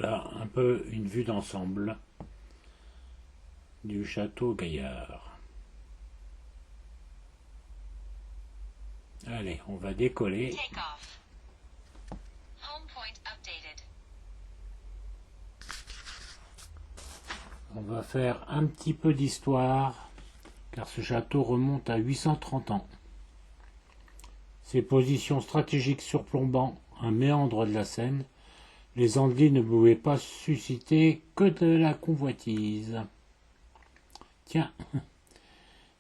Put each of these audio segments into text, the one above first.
Voilà un peu une vue d'ensemble du château Gaillard. Allez, on va décoller. On va faire un petit peu d'histoire, car ce château remonte à 830 ans. Ses positions stratégiques surplombant un méandre de la Seine, les Andelys ne pouvaient pas susciter que de la convoitise. Tiens,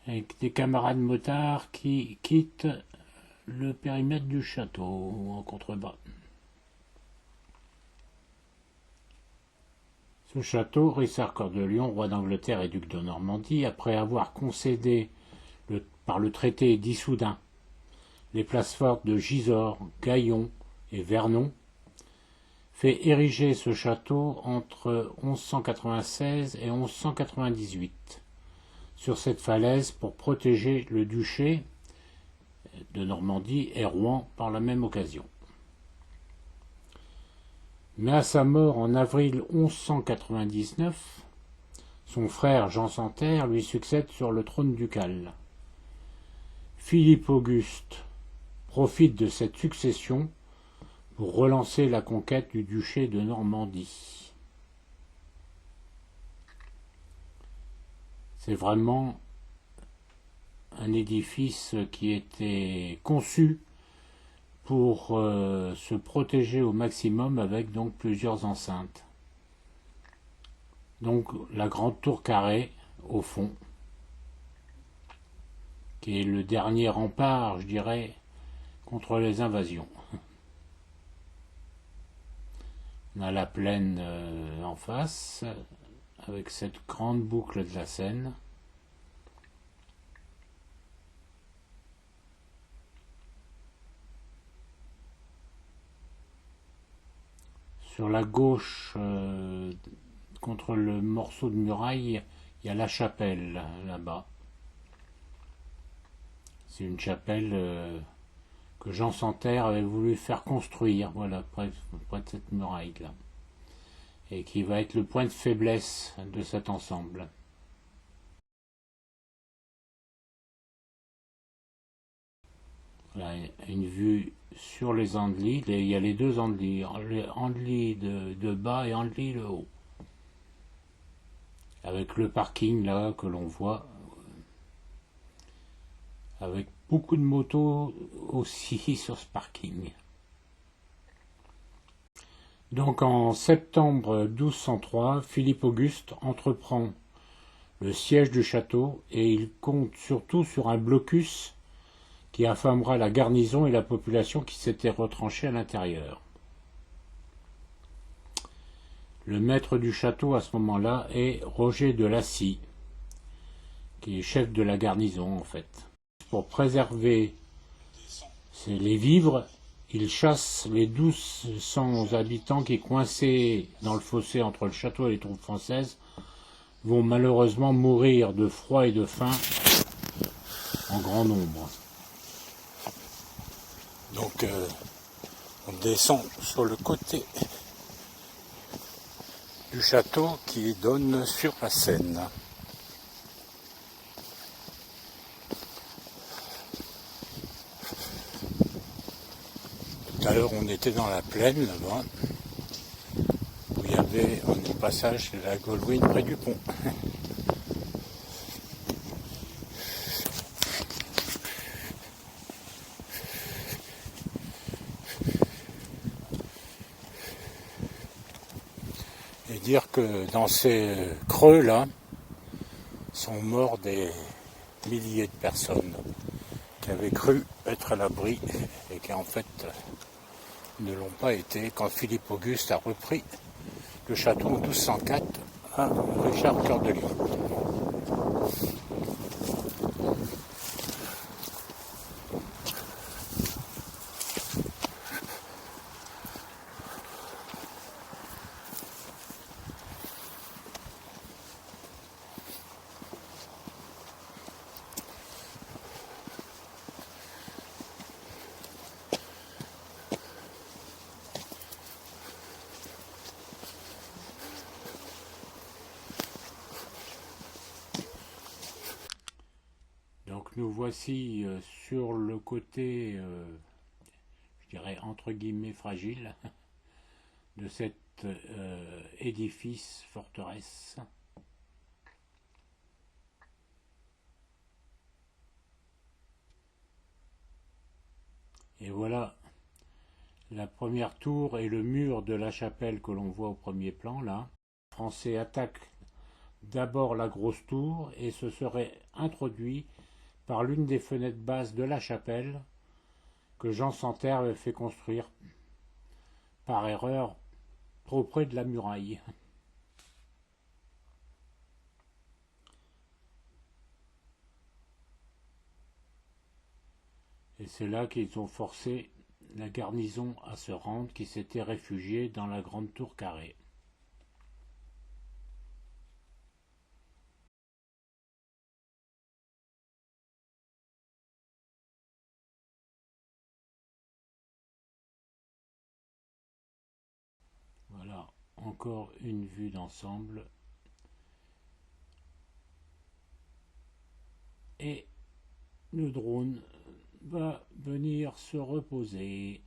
avec des camarades motards qui quittent le périmètre du château en contrebas. Ce château, Richard-Cœur de Lion, roi d'Angleterre et duc de Normandie, après avoir concédé par le traité d'Issoudun les places fortes de Gisors, Gaillon et Vernon, fait ériger ce château entre 1196 et 1198 sur cette falaise pour protéger le duché de Normandie et Rouen par la même occasion. Mais à sa mort en avril 1199, son frère Jean Santerre lui succède sur le trône ducal. Philippe Auguste profite de cette succession pour relancer la conquête du duché de Normandie. C'est vraiment un édifice qui était conçu pour se protéger au maximum avec donc plusieurs enceintes. Donc la grande tour carrée au fond, qui est le dernier rempart, je dirais, contre les invasions. On a la plaine en face, avec cette grande boucle de la Seine. Sur la gauche, contre le morceau de muraille, il y a la chapelle, là-bas. C'est une chapelle que Jean Santerre avait voulu faire construire, voilà, près de cette muraille-là. Et qui va être le point de faiblesse de cet ensemble. Voilà, une vue sur les Andelys. Il y a les deux Andelys, Andelys de bas et Andelys de haut. Avec le parking là que l'on voit, avec beaucoup de motos aussi sur ce parking. Donc en septembre 1203, Philippe Auguste entreprend le siège du château et il compte surtout sur un blocus qui affamera la garnison et la population qui s'était retranchée à l'intérieur. Le maître du château à ce moment-là est Roger de Lacy, qui est chef de la garnison en fait. Pour préserver les vivres, il chasse les 1200 habitants qui, coincés dans le fossé entre le château et les troupes françaises, vont malheureusement mourir de froid et de faim en grand nombre. Donc on descend sur le côté du château qui donne sur la Seine. Tout à l'heure on était dans la plaine là-bas, où il y avait un passage de la Goldwyn près du pont. Et dire que dans ces creux-là sont morts des milliers de personnes qui avaient cru être à l'abri et qui en fait ne l'ont pas été quand Philippe Auguste a repris le château en 1204 à Richard-Cœur de Lion. nous voici sur le côté, je dirais entre guillemets fragile, de cet édifice forteresse. Et voilà la première tour et le mur de la chapelle que l'on voit au premier plan là. Les Français attaquent d'abord la grosse tour et se seraient introduits par l'une des fenêtres basses de la chapelle que Jean Santerre avait fait construire par erreur trop près de la muraille. Et c'est là qu'ils ont forcé la garnison à se rendre, qui s'était réfugiée dans la grande tour carrée. Voilà, encore une vue d'ensemble. Et le drone va venir se reposer.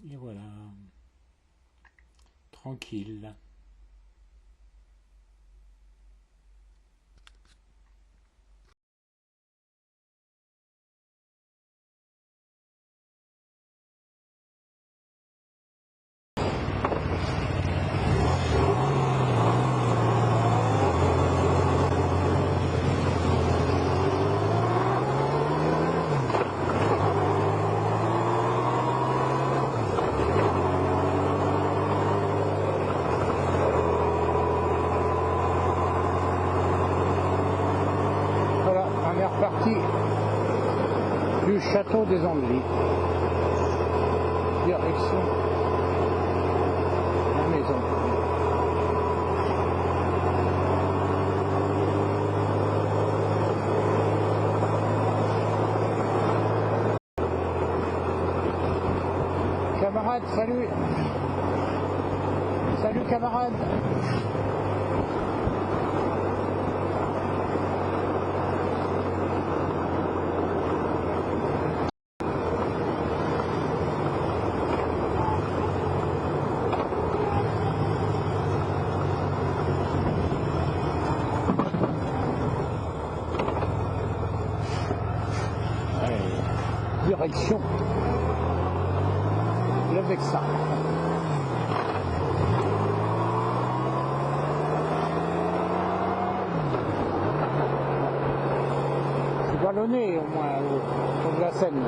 Et voilà, tranquille. Voilà, première partie du château des Anglais. Direction la maison. Camarades, salut. Salut camarades. Direction le Vexin. C'est ballonné au moins au de la Seine.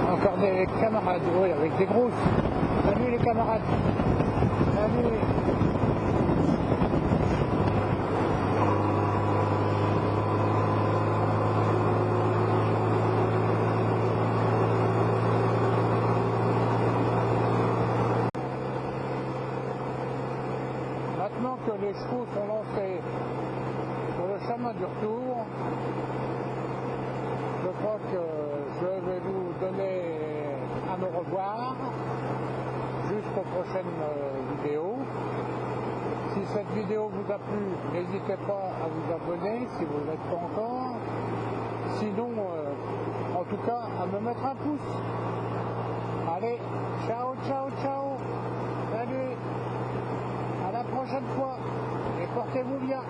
Encore des camarades, oui, avec des grosses. Salut les camarades. Salut. Maintenant que les chevaux sont lancés sur le chemin du retour, je crois que je vais vous donner à me revoir jusqu'aux prochaines vidéos. Si cette vidéo vous a plu, n'hésitez pas à vous abonner si vous ne l'êtes pas encore. Sinon, en tout cas, à me mettre un pouce. Allez, ciao, ciao, ciao. Salut. À la prochaine fois. Et portez-vous bien.